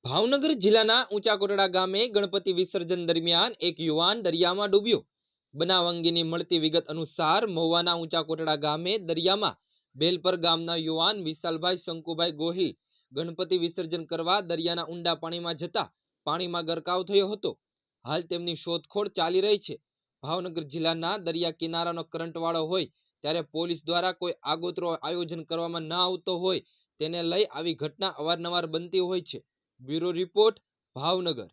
ભાવનગર જિલ્લાના ઊંચા કોટડા ગામે ગણપતિ વિસર્જન દરમિયાન એક યુવાન દરિયામાં ડૂબ્યો। બનાવ અંગેની મળતી વિગત અનુસાર મહુવાના ઊંચા કોટડા ગામે દરિયામાં બેલપર ગામના યુવાન વિશાલભાઈ શંકુભાઈ ગોહિલ ગણપતિ વિસર્જન કરવા દરિયાના ઊંડા પાણીમાં જતા પાણીમાં ગરકાવ થયો હતો। હાલ તેમની શોધખોળ ચાલી રહી છે। ભાવનગર જિલ્લાના દરિયા કિનારાનો કરંટવાળો હોય ત્યારે પોલીસ દ્વારા કોઈ આગોતરો આયોજન કરવામાં ન આવતો હોય તેને લઈ આવી ઘટના અવારનવાર બનતી હોય છે। Bureau report Bhavnagar.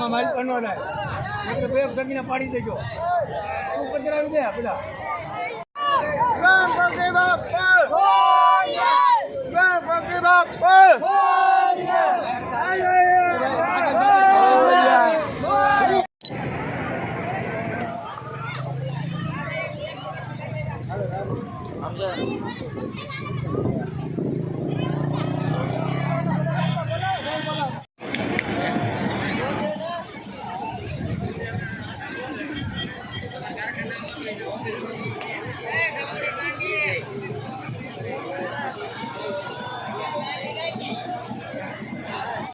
माल बनवाना है पाड़ी देजो ऊपर चला दे पेला राम